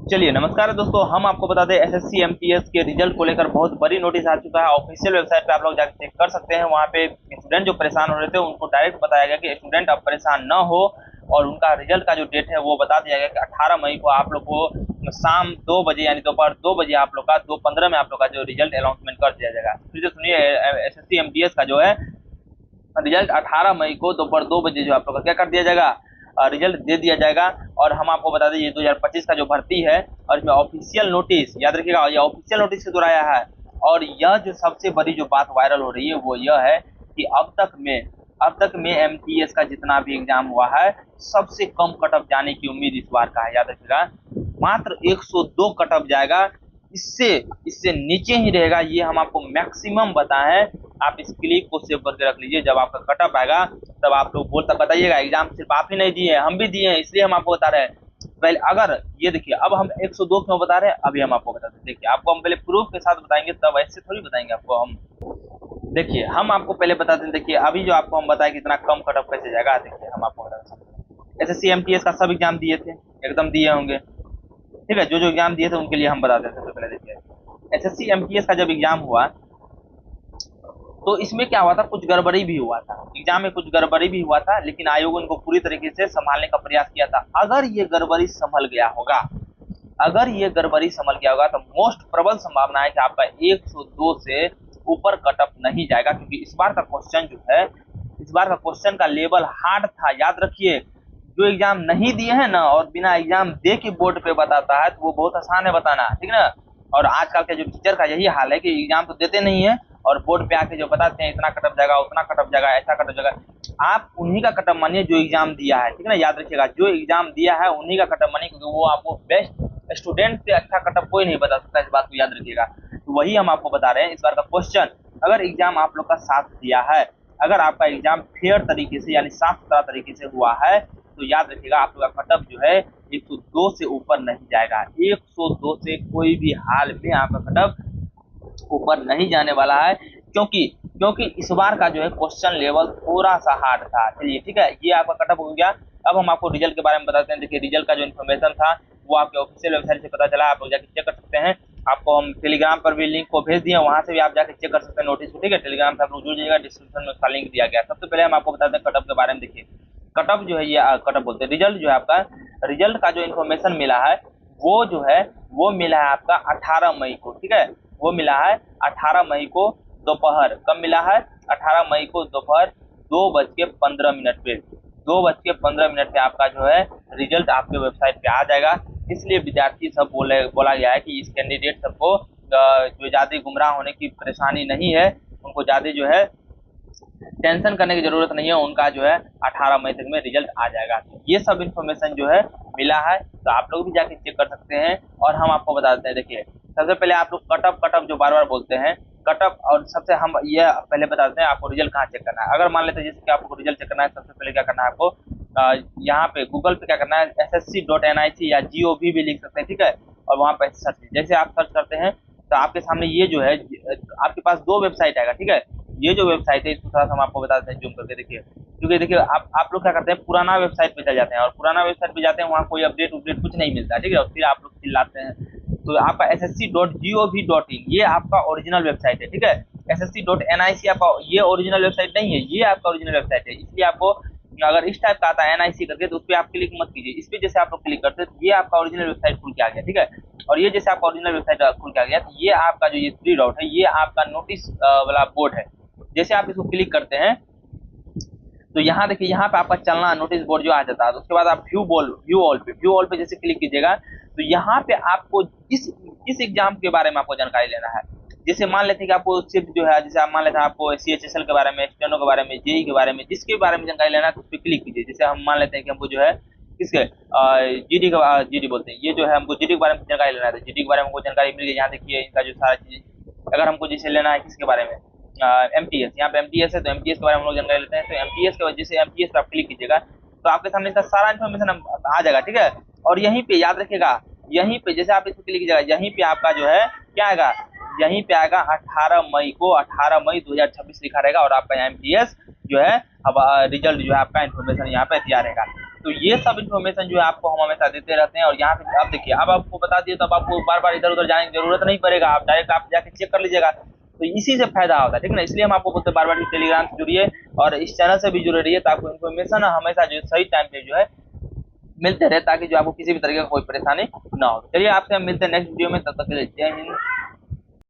चलिए नमस्कार दोस्तों, हम आपको बता दें एसएससी एमटीएस के रिजल्ट को लेकर बहुत बड़ी नोटिस आ चुका है। ऑफिशियल वेबसाइट पे आप लोग जाकर चेक कर सकते हैं। वहाँ पे स्टूडेंट जो परेशान हो रहे थे उनको डायरेक्ट बताया गया कि स्टूडेंट अब परेशान न हो, और उनका रिजल्ट का जो डेट है वो बता दिया गया कि 18 मई को आप लोग को शाम 2 बजे यानी दोपहर 2 बजे आप लोग का 2:15 में आप लोग का जो रिजल्ट अनाउंसमेंट कर दिया जाएगा। फिर से सुनिए, एसएससी एमटीएस का जो है रिजल्ट 18 मई को दोपहर 2 बजे जो आप लोग का क्या कर दिया जाएगा, रिजल्ट दे दिया जाएगा। और हम आपको बता दें ये 2025 का जो भर्ती है, और इसमें ऑफिशियल नोटिस याद रखिएगा, ये ऑफिशियल नोटिस से दोहराया है। और यह जो सबसे बड़ी जो बात वायरल हो रही है वो यह है कि अब तक में एमटीएस का जितना भी एग्जाम हुआ है सबसे कम कटअप जाने की उम्मीद इस बार का है। याद रखिएगा, मात्र 102 कटअप जाएगा। इससे इससे नीचे ही रहेगा, ये हम आपको मैक्सिमम बताएं। आप इस क्लिक को सेव करके रख लीजिए, जब आपका कटअप आएगा तब आप लोग बोलता बताइएगा एग्जाम सिर्फ आप ही नहीं दिए, हम भी दिए हैं, इसलिए हम आपको बता रहे हैं। पहले अगर ये देखिए, अब हम 102 क्यों बता रहे हैं अभी हम आपको बताते हैं। देखिए, आपको हम पहले प्रूफ के साथ बताएंगे, तब ऐसे थोड़ी बताएंगे आपको हम। देखिए, हम आपको पहले बताते हैं। देखिए, अभी जो आपको हम बताए कितना कम कटअप कैसे जाएगा, देखिए हम आपको बताते हैं। एसएससी एमटीएस का सब एग्जाम दिए थे, एकदम दिए होंगे, ठीक है। जो जो एग्जाम दिए थे उनके लिए हम बताते हैं। सबसे पहले देखिए, एसएससी एमटीएस का जब एग्जाम हुआ तो इसमें क्या हुआ था, कुछ गड़बड़ी भी हुआ था, एग्जाम में कुछ गड़बड़ी भी हुआ था, लेकिन आयोग इनको पूरी तरीके से संभालने का प्रयास किया था। अगर ये गड़बड़ी संभल गया होगा तो मोस्ट प्रबल संभावना है कि आपका 102 से ऊपर कटअप नहीं जाएगा, क्योंकि इस बार का क्वेश्चन जो है, इस बार का क्वेश्चन का लेवल हार्ड था। याद रखिए, जो एग्जाम नहीं दिए हैं ना, और बिना एग्जाम दे के बोर्ड पे बताता है तो वो बहुत आसान है बताना, ठीक ना। और आजकल के जो टीचर का यही हाल है कि एग्जाम तो देते नहीं है और बोर्ड पे आके जो बताते हैं इतना कटअप जाएगा, उतना कटअप जाएगा, ऐसा कटअप जाएगा। आप उन्हीं का कटअप मानिए जो एग्जाम दिया है, ठीक है ना। याद रखिएगा, जो एग्जाम दिया है उन्हीं का कटअप मानिए, क्योंकि वो आपको बेस्ट स्टूडेंट से अच्छा कटअप कोई नहीं बता सकता, इस बात को याद रखिएगा। तो वही हम आपको बता रहे हैं। इस बार का क्वेश्चन, अगर एग्जाम आप लोग का साथ दिया है, अगर आपका एग्जाम फेयर तरीके से यानी साफ सुथरा तरीके से हुआ है, तो याद रखिएगा आप लोग का कटअप जो है 102 से ऊपर नहीं जाएगा। 102 से कोई भी हाल में आपका कटअप ऊपर नहीं जाने वाला है, क्योंकि इस बार का जो है क्वेश्चन लेवल थोड़ा सा हार्ड था। चलिए ठीक है, ये आपका कटअप हो गया। अब हम आपको रिजल्ट के बारे में बताते हैं। देखिए, रिजल्ट का जो इन्फॉर्मेशन था वो आपके ऑफिशियल वेबसाइट से पता चला, आप लोग जाकर चेक कर सकते हैं। आपको हम टेलीग्राम पर भी लिंक को भेज दिए, वहां से भी आप जाकर चेक कर सकते हैं नोटिस को, ठीक है। टेलीग्राम से आप लोग जुड़ जाइएगा, डिस्क्रिप्शन में उसका लिंक दिया गया। सबसे पहले हम आपको बताते हैं कटअप के बारे में। देखिए, कटअप जो है, ये कटअप बोलते हैं, रिजल्ट जो है आपका, रिजल्ट का जो इन्फॉर्मेशन मिला है वो जो है वो मिला है आपका 18 मई को, ठीक है। वो मिला है 18 मई को दोपहर, कब मिला है, 18 मई को दोपहर 2:15 पे, 2:15 पे आपका जो है रिजल्ट आपके वेबसाइट पे आ जाएगा। इसलिए विद्यार्थी सब बोला गया है कि इस कैंडिडेट सबको जो ज्यादा गुमराह होने की परेशानी नहीं है, उनको ज्यादा जो है टेंशन करने की जरूरत नहीं है, उनका जो है 18 मई तक में रिजल्ट आ जाएगा। ये सब इन्फॉर्मेशन जो है मिला है, तो आप लोग भी जाके चेक कर सकते हैं। और हम आपको बता देते हैं। देखिए, सबसे पहले आप लोग कटअप जो बार बार बोलते हैं कटअप, और सबसे हम ये पहले बताते हैं आपको रिजल्ट कहाँ चेक करना है। अगर मान लेते हैं जैसे कि आपको रिजल्ट चेक करना है, सबसे पहले क्या करना है आपको, यहाँ पे गूगल पे क्या करना है, ssc.nic या gov भी लिख सकते हैं, ठीक है। और वहाँ पे सर्च, जैसे आप सर्च करते हैं तो आपके सामने ये जो है, आपके पास दो वेबसाइट आएगा, ठीक है। ये जो वेबसाइट है इसको थोड़ा सा हम आपको बता देते हैं जूम करके। देखिए, क्योंकि देखिए आप लोग क्या करते हैं, पुराना वेबसाइट पे चले जाते हैं, और पुराना वेबसाइट पे जाते हैं वहाँ कोई अपडेट कुछ नहीं मिलता, ठीक है। और फिर आप लोग चिल्लाते हैं। तो आपका ssc.gov.in ये आपका ओरिजिनल वेबसाइट है, ठीक है। ssc.nic आपका ये ओरिजिनल वेबसाइट नहीं है, ये आपका ओरिजिनल वेबसाइट है। इसलिए आपको अगर इस टाइप का आता है NIC करके, तो उस पर आप क्लिक मत कीजिए। इस पर जैसे आप लोग क्लिक करते हैं तो ये आपका ओरिजिनल वेबसाइट खुल के आ गया, ठीक है। और ये जैसे आपका ओरिजिनल वेबसाइट खुल के आ गया, तो ये आपका जो ये 3 डॉट है, ये आपका नोटिस वाला बोर्ड है। जैसे आप इसको क्लिक करते हैं तो यहाँ देखिए, यहाँ पे आपका चलना नोटिस बोर्ड जो आ जाता है। तो उसके बाद आप व्यू ऑल पे जैसे क्लिक कीजिएगा, तो यहाँ पे आपको इस एग्जाम के बारे में आपको जानकारी लेना है। जैसे मान लेते हैं कि आपको सिर्फ जो है, जैसे आप मान लेते हैं आपको CHSL के बारे में, स्टेनो के बारे में, जेई के बारे में, जिसके बारे में जानकारी लेना है तो उस पर क्लिक कीजिए। जैसे हम मान लेते हैं कि हमको जो है किसके जीडी बोलते हैं, ये जो है हमको जीडी के बारे में जानकारी लेना है, तो जीडी के बारे में हमको जानकारी मिल गई। यहाँ देखिए इनका जो सारा चीज, अगर हमको जैसे लेना है किसके बारे में, एमटीएस, यहाँ पे एमटीएस है तो एमटीएस के बारे में हम लोग जानकारी लेते हैं। तो एमटीएस के वजह से एमटीएस पे आप क्लिक कीजिएगा तो आपके सामने इसका सारा इन्फॉर्मेशन आ जाएगा, ठीक है। और यहीं पे याद रखिएगा, यहीं पे जैसे आप इस पर क्लिक कीजिएगा, यहीं पे आपका जो है क्या आएगा, यहीं पे आएगा 18 मई को, 18 मई 2026 लिखा रहेगा, और आपका एमटीएस जो है अब रिजल्ट जो है आपका इन्फॉर्मेशन यहाँ पे दिया रहेगा। तो ये सब इन्फॉर्मेशन जो है आपको हम हमेशा देते रहते हैं। और यहाँ पे आप देखिए, अब आपको बता दिए तो अब आपको बार बार इधर उधर जाने की जरूरत नहीं पड़ेगा, आप डायरेक्ट आप जाके चेक कर लीजिएगा। तो इसी से फायदा होता है, ठीक है ना। इसलिए हम आपको बोलते हैं बार बार टेलीग्राम से जुड़िए और इस चैनल से भी जुड़े रहिए, ताकि आपको इन्फॉर्मेशन हमेशा जो सही टाइम पे जो है मिलते रहे, ताकि जो आपको किसी भी तरीके का कोई परेशानी ना हो। चलिए आपसे हम मिलते हैं नेक्स्ट वीडियो में, तब तक के लिए जय हिंद।